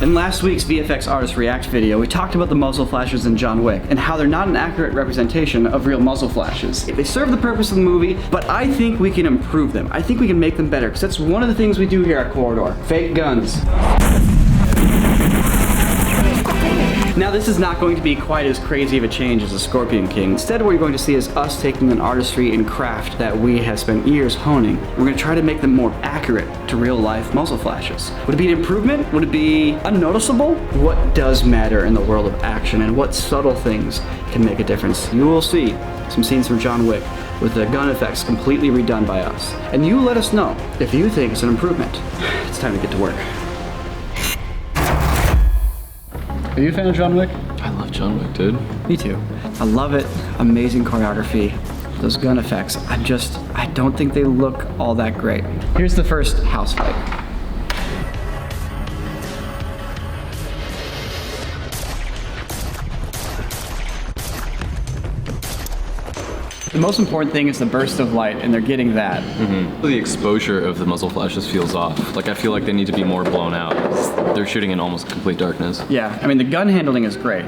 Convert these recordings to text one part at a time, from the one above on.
In last week's VFX Artist React video, we talked about the muzzle flashes in John Wick and how they're not an accurate representation of real muzzle flashes. They serve the purpose of the movie, but I think we can improve them. I think we can make them better, because that's one of the things we do here at Corridor. Fake guns. Now, this is not going to be quite as crazy of a change as a Scorpion King. Instead, what you're going to see is us taking an artistry and craft that we have spent years honing. We're going to try to make them more accurate to real life muzzle flashes. Would it be an improvement? Would it be unnoticeable? What does matter in the world of action, and what subtle things can make a difference? You will see some scenes from John Wick with the gun effects completely redone by us. And you let us know if you think it's an improvement. It's time to get to work. Are you a fan of John Wick? I love John Wick, dude. Me too. I love it. Amazing choreography. Those gun effects, I don't think they look all that great. Here's the first house fight. The most important thing is the burst of light, and they're getting that. The exposure of the muzzle flashes feels off. Like, I feel like they need to be more blown out. They're shooting in almost complete darkness. Yeah, I mean, the gun handling is great.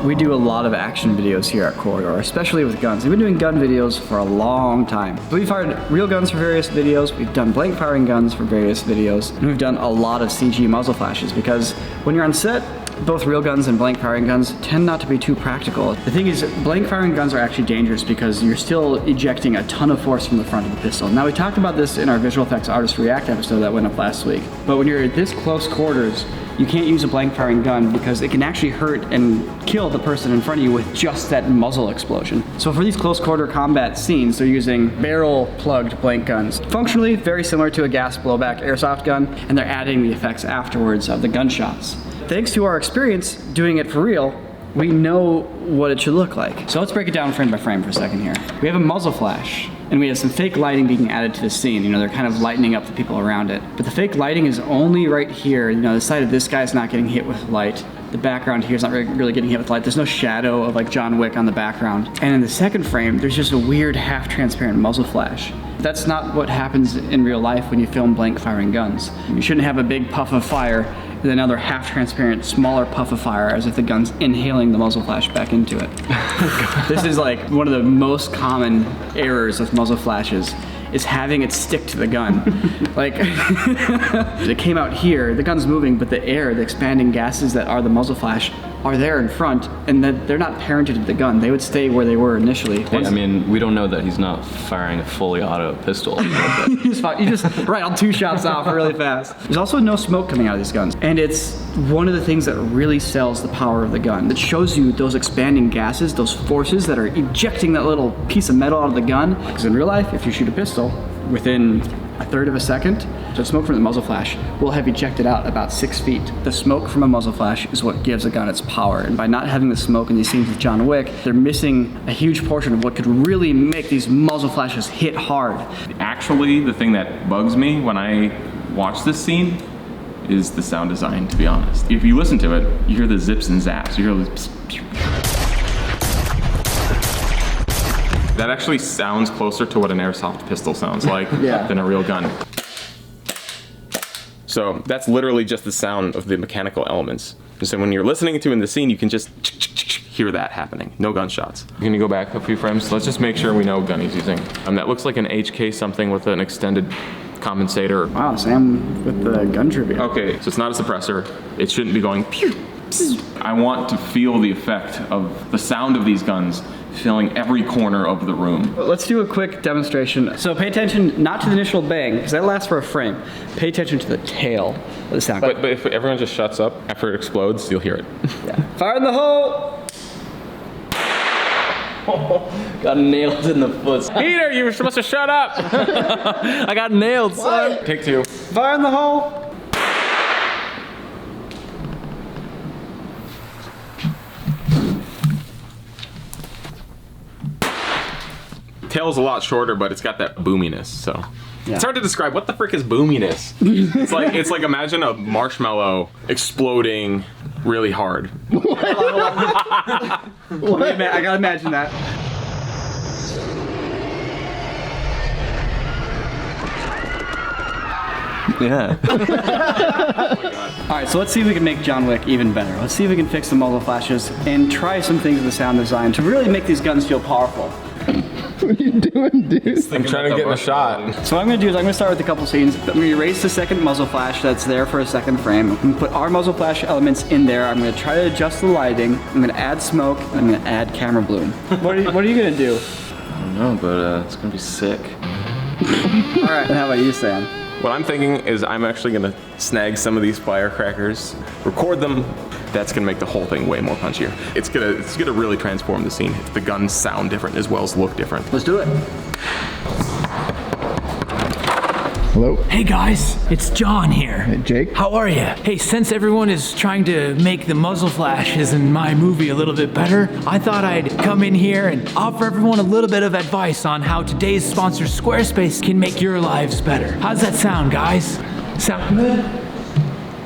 We do a lot of action videos here at Corridor, especially with guns. We've been doing gun videos for a long time. We've fired real guns for various videos, we've done blank firing guns for various videos, and we've done a lot of CG muzzle flashes, because when you're on set, both real guns and blank firing guns tend not to be too practical. The thing is, blank firing guns are actually dangerous because you're still ejecting a ton of force from the front of the pistol. Now, we talked about this in our Visual Effects Artist React episode that went up last week, but when you're at this close quarters, you can't use a blank firing gun because it can actually hurt and kill the person in front of you with just that muzzle explosion. So for these close quarter combat scenes, they're using barrel plugged blank guns. Functionally, very similar to a gas blowback airsoft gun, and they're adding the effects afterwards of the gunshots. Thanks to our experience doing it for real, we know what it should look like. So let's break it down frame by frame for a second here. We have a muzzle flash, and we have some fake lighting being added to the scene. You know, they're kind of lightening up the people around it. But the fake lighting is only right here. You know, the side of this guy's not getting hit with light. The background here is not really getting hit with light. There's no shadow of like John Wick on the background. And in the second frame, there's just a weird half-transparent muzzle flash. That's not what happens in real life when you film blank firing guns. You shouldn't have a big puff of fire and then another half-transparent, smaller puff of fire as if the gun's inhaling the muzzle flash back into it. This is like one of the most common errors with muzzle flashes, is having it stick to the gun. Like, it came out here, the gun's moving, but the air, the expanding gases that are the muzzle flash are there in front, and that they're not parented to the gun. They would stay where they were initially. Hey, I mean, we don't know that he's not firing a fully auto pistol. you just rattled 2 shots off really fast. There's also no smoke coming out of these guns, and it's one of the things that really sells the power of the gun. It shows you those expanding gases, those forces that are ejecting that little piece of metal out of the gun. Because in real life, if you shoot a pistol, within a third of a second, the smoke from the muzzle flash will have ejected out about 6 feet. The smoke from a muzzle flash is what gives a gun its power, and by not having the smoke in these scenes with John Wick, they're missing a huge portion of what could really make these muzzle flashes hit hard. Actually, the thing that bugs me when I watch this scene is the sound design, to be honest. If you listen to it, you hear the zips and zaps. You hear the that actually sounds closer to what an airsoft pistol sounds like than a real gun. So that's literally just the sound of the mechanical elements. And so when you're listening to in the scene, you can just hear that happening. No gunshots. Can you go back a few frames? Let's just make sure we know what gun he's using. That looks like an HK something with an extended compensator. Wow, Sam with the gun trivia. Okay, so it's not a suppressor. It shouldn't be going pew. I want to feel the effect of the sound of these guns filling every corner of the room. Let's do a quick demonstration. So pay attention not to the initial bang, because that lasts for a frame. Pay attention to the tail of the sound. But if everyone just shuts up after it explodes, you'll hear it. Yeah. Fire in the hole! Got nailed in the foot. Peter, you were supposed to shut up! I got nailed, son. Take 2. Fire in the hole! Tail's a lot shorter, but it's got that boominess, so. Yeah. It's hard to describe. What the frick is boominess? it's like imagine a marshmallow exploding really hard. What? I gotta imagine that. Yeah. All right, so let's see if we can make John Wick even better. Let's see if we can fix the muzzle flashes and try some things with the sound design to really make these guns feel powerful. What are you doing, dude? I'm trying to get in a shot. So what I'm gonna do is I'm gonna start with a couple scenes. I'm gonna erase the second muzzle flash that's there for a second frame. I'm gonna put our muzzle flash elements in there. I'm gonna try to adjust the lighting. I'm gonna add smoke. And I'm gonna add camera bloom. What are you gonna do? I don't know, but it's gonna be sick. All right, and how about you, Sam? What I'm thinking is I'm actually gonna snag some of these firecrackers, record them. That's gonna make the whole thing way more punchier. It's gonna really transform the scene. The guns sound different as well as look different. Let's do it. Hello? Hey guys, it's John here. Hey, Jake? How are you? Hey, since everyone is trying to make the muzzle flashes in my movie a little bit better, I thought I'd come in here and offer everyone a little bit of advice on how today's sponsor Squarespace can make your lives better. How's that sound, guys? Sound good?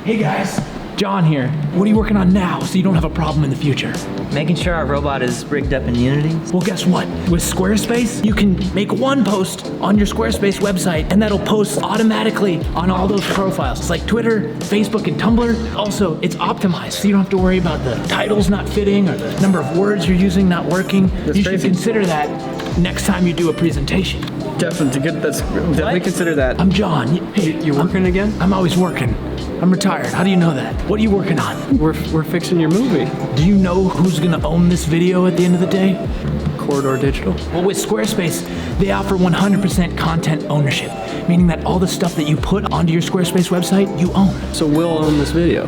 Hey guys, John here. What are you working on now so you don't have a problem in the future? Making sure our robot is rigged up in Unity. Well, guess what? With Squarespace, you can make one post on your Squarespace website and that'll post automatically on all those profiles. It's like Twitter, Facebook, and Tumblr. Also, it's optimized, so you don't have to worry about the titles not fitting or the number of words you're using not working. You should consider that next time you do a presentation. Definitely consider that. I'm John. Hey, You working again? I'm always working. I'm retired. How do you know that? What are you working on? We're fixing your movie. Do you know who's gonna own this video at the end of the day? Corridor Digital. Well, with Squarespace, they offer 100% content ownership, meaning that all the stuff that you put onto your Squarespace website, you own. So we'll own this video.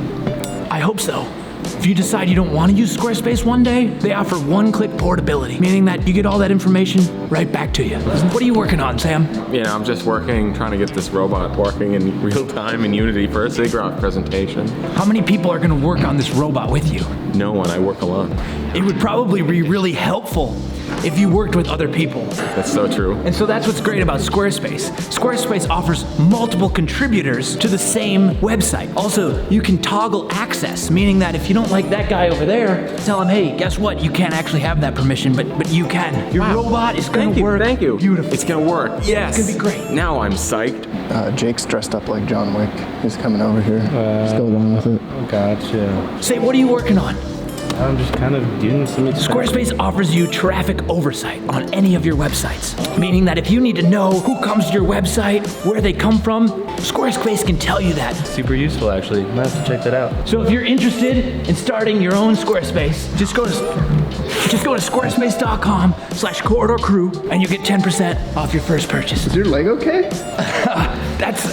I hope so. If you decide you don't want to use Squarespace one day, they offer one-click portability, meaning that you get all that information right back to you. What are you working on, Sam? You know, I'm just trying to get this robot working in real time in Unity for a SIGGRAPH presentation. How many people are going to work on this robot with you? No one, I work alone. It would probably be really helpful if you worked with other people. That's so true. And so that's what's great about Squarespace. Squarespace offers multiple contributors to the same website. Also, you can toggle access, meaning that if you don't like that guy over there, tell him, hey, guess what? You can't actually have that permission, but you can. Your robot is going to work. Thank you. Beautiful. It's gonna work. It's Yes. going to be great. Now I'm psyched. Jake's dressed up like John Wick. He's coming over here. Just go along with it. Gotcha. Say, what are you working on? I'm just kind of doing some Squarespace offers you traffic oversight on any of your websites, meaning that if you need to know who comes to your website, where they come from, Squarespace can tell you that. super useful actually. Might have to check that out. So if you're interested in starting your own Squarespace, just go to squarespace.com/corridorcrew and you get 10% off your first purchase. Is your leg okay? That's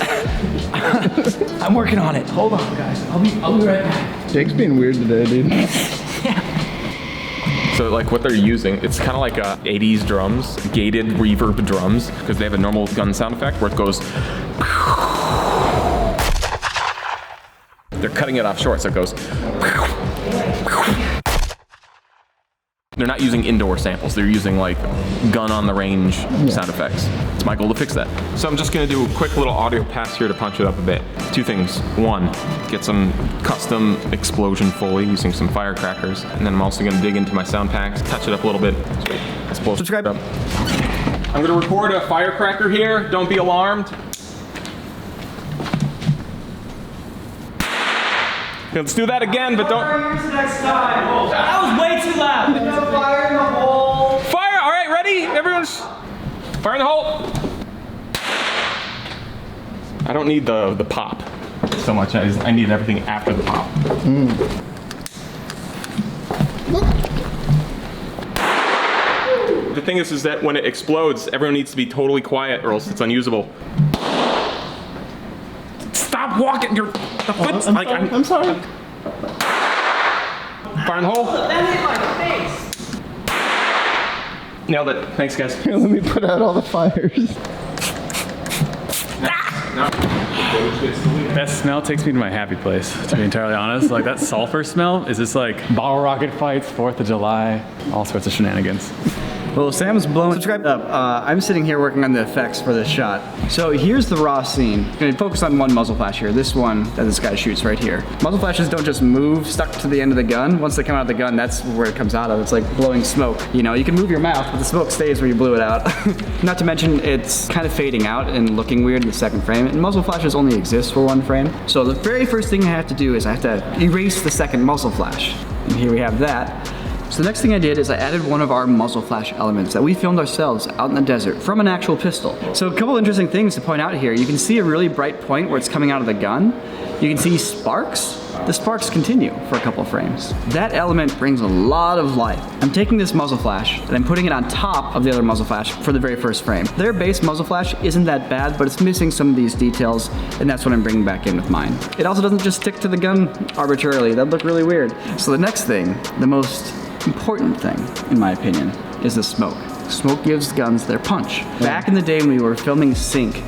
I'm working on it. Hold on, guys. I'll be right back. Jake's being weird today, dude. So like what they're using, it's kind of like 80s drums, gated reverb drums, because they have a normal gun sound effect where it goes. They're cutting it off short, so it goes. They're not using indoor samples. They're using like gun on the range sound effects. It's my goal to fix that. So I'm just gonna do a quick little audio pass here to punch it up a bit. Two things. One, get some custom explosion Foley using some firecrackers. And then I'm also gonna dig into my sound packs, touch it up a little bit. Subscribe. I'm gonna record a firecracker here. Don't be alarmed. Let's do that again, but don't. That was way too loud. Fire in the hole. Fire! All right, ready? Everyone's fire in the hole. I don't need the pop so much. I need everything after the pop. The thing is that when it explodes, everyone needs to be totally quiet, or else it's unusable. Stop walking. Your the foot's like. I'm sorry. Fire in the hole. That hit my face. Nailed it. Thanks, guys. Here, let me put out all the fires. That smell takes me to my happy place, to be entirely honest. Like that sulfur smell is just like bottle rocket fights, 4th of July, all sorts of shenanigans. Well, Sam's blowing. Subscribe up. I'm sitting here working on the effects for this shot. So here's the raw scene. I'm gonna focus on one muzzle flash here. This one that this guy shoots right here. Muzzle flashes don't just move stuck to the end of the gun. Once they come out of the gun, that's where it comes out of. It's like blowing smoke. You know, you can move your mouth, but the smoke stays where you blew it out. Not to mention, it's kind of fading out and looking weird in the second frame. And muzzle flashes only exist for one frame. So the very first thing I have to do is I have to erase the second muzzle flash. And here we have that. So the next thing I did is I added one of our muzzle flash elements that we filmed ourselves out in the desert from an actual pistol. So a couple interesting things to point out here. You can see a really bright point where it's coming out of the gun. You can see sparks. The sparks continue for a couple frames. That element brings a lot of life. I'm taking this muzzle flash and I'm putting it on top of the other muzzle flash for the very first frame. Their base muzzle flash isn't that bad, but it's missing some of these details, and that's what I'm bringing back in with mine. It also doesn't just stick to the gun arbitrarily. That'd look really weird. So the next thing, the most important thing, in my opinion, is the smoke. Smoke gives guns their punch. Back in the day when we were filming Sync,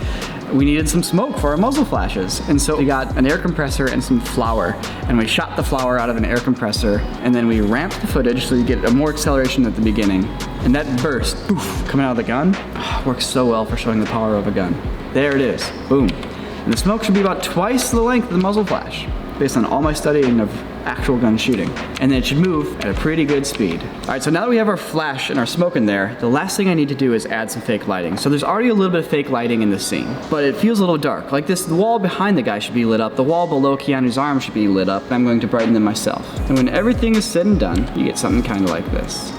we needed some smoke for our muzzle flashes. And so we got an air compressor and some flour, and we shot the flour out of an air compressor, and then we ramped the footage so you get a more acceleration at the beginning. And that burst, poof, coming out of the gun, works so well for showing the power of a gun. There it is, boom. And the smoke should be about twice the length of the muzzle flash, based on all my studying of actual gun shooting. And then it should move at a pretty good speed. All right, so now that we have our flash and our smoke in there, the last thing I need to do is add some fake lighting. So there's already a little bit of fake lighting in this scene, but it feels a little dark. Like this, the wall behind the guy should be lit up, the wall below Keanu's arm should be lit up, and I'm going to brighten them myself. And when everything is said and done, you get something kind of like this.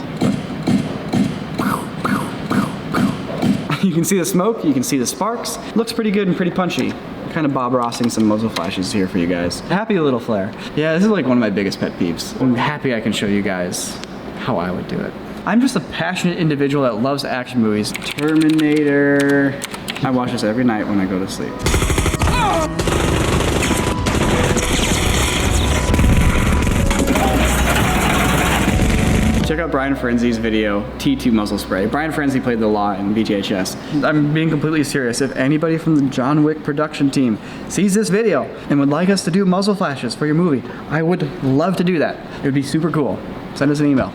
You can see the smoke, you can see the sparks. Looks pretty good and pretty punchy. Kind of Bob Rossing some muzzle flashes here for you guys. Happy little flare. Yeah, this is like one of my biggest pet peeves. I'm happy I can show you guys how I would do it. I'm just a passionate individual that loves action movies. Terminator. I watch this every night when I go to sleep. Check out Brian Frenzy's video, T2 Muzzle Spray. Brian Frenzy played the law in BGHS. I'm being completely serious. If anybody from the John Wick production team sees this video and would like us to do muzzle flashes for your movie, I would love to do that. It would be super cool. Send us an email.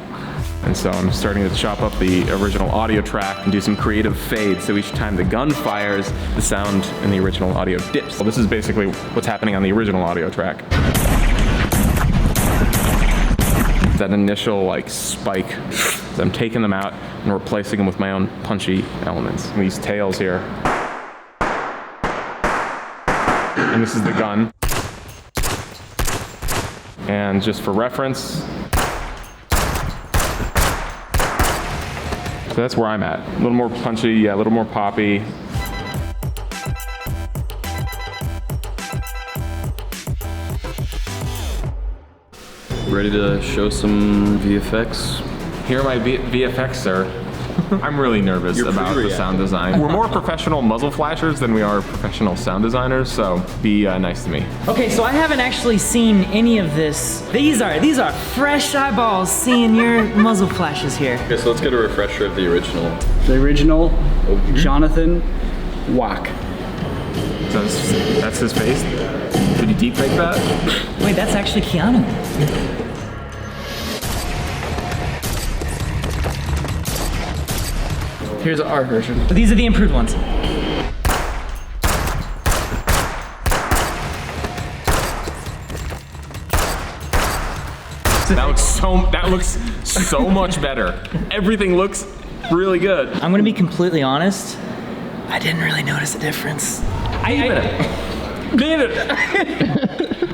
And so I'm starting to chop up the original audio track and do some creative fades, so each time the gun fires, the sound in the original audio dips. Well, this is basically what's happening on the original audio track. That initial like spike, so I'm taking them out and replacing them with my own punchy elements. And these tails here. And this is the gun. And just for reference, so that's where I'm at. A little more punchy, yeah, a little more poppy. Ready to show some VFX? Here are my VFX, sir. I'm really nervous You're about the sound design. We're more professional muzzle flashers than we are professional sound designers, so be nice to me. Okay, so I haven't actually seen any of this. These are fresh eyeballs seeing your muzzle flashes here. Okay, so let's get a refresher of the original. The original Jonathan Wick. So that's his face? Did you deep fake that? Wait, that's actually Keanu. Here's our version. But these are the improved ones. That looks so much better. Everything looks really good. I'm gonna be completely honest. I didn't really notice a difference. David!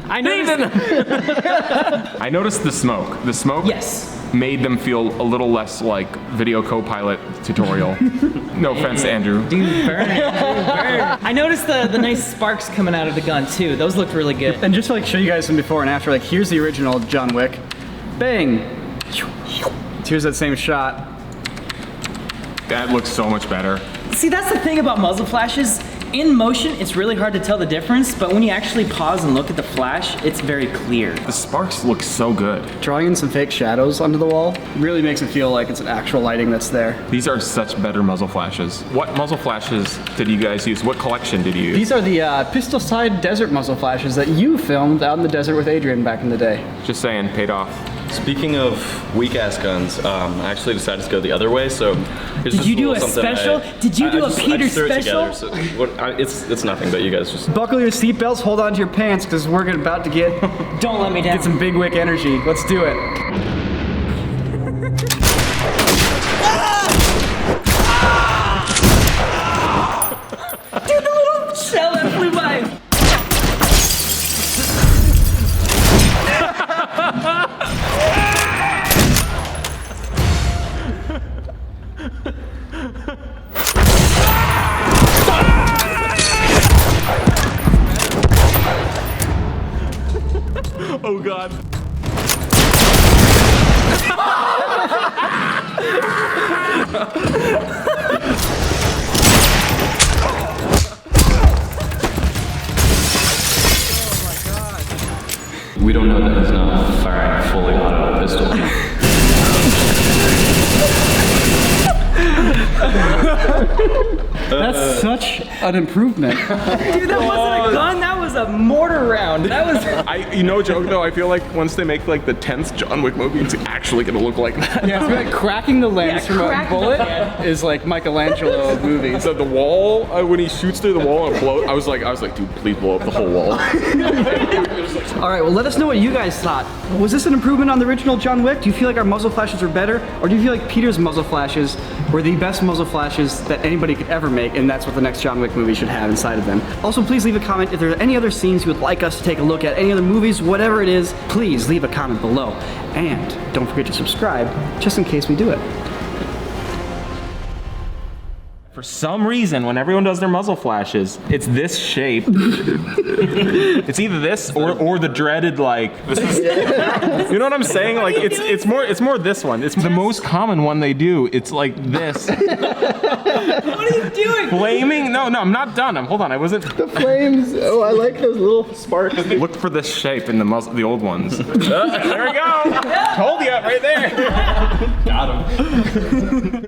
I noticed the smoke. The smoke made them feel a little less like video co-pilot tutorial. No offense, Andrew. Dude, burn. I noticed the nice sparks coming out of the gun too. Those looked really good. And just to like show you guys some before and after, like here's the original John Wick. Bang! Here's that same shot. That looks so much better. See, that's the thing about muzzle flashes. In motion, it's really hard to tell the difference, but when you actually pause and look at the flash, it's very clear. The sparks look so good. Drawing in some fake shadows onto the wall really makes it feel like it's an actual lighting that's there. These are such better muzzle flashes. What muzzle flashes did you guys use? What collection did you use? These are the pistol side desert muzzle flashes that you filmed out in the desert with Adrian back in the day. Just saying, paid off. Speaking of weak-ass guns, I actually decided to go the other way, so here's Did you do a special? Did you do a Peter special? It's nothing, but you guys just... Buckle your seatbelts, hold on to your pants, because we're about to get Don't let me down. get some big Wick energy. Let's do it. Dude, the little shell that flew by. Oh God. We don't know that he's not firing a fully auto pistol. That's such an improvement. Dude, that wasn't a gun. That was a mortar round. That was. You know, joke though. I feel like once they make like the 10th John Wick movie, it's actually gonna look like that. Yeah, it's like cracking the lens from a crack the bullet lens. is like Michelangelo of movies. So the wall, when he shoots through the wall and blows, I was like, dude, please blow up the whole wall. All right, well, let us know what you guys thought. Was this an improvement on the original John Wick? Do you feel like our muzzle flashes were better? Or do you feel like Peter's muzzle flashes were the best muzzle flashes that anybody could ever make, and that's what the next John Wick movie should have inside of them? Also, please leave a comment if there are any other scenes you would like us to take a look at, any other movies, whatever it is, please leave a comment below. And don't forget to subscribe, just in case we do it. For some reason, when everyone does their muzzle flashes, it's this shape. It's either this or the dreaded like. This is, you know what I'm saying? Like it's more this one. It's the most common one they do. It's like this. What are you doing? Flaming? No, I'm not done. Hold on. I wasn't. The flames. Oh, I like those little sparks. Look for this shape in the old ones. There we go. Told you right there. Got him.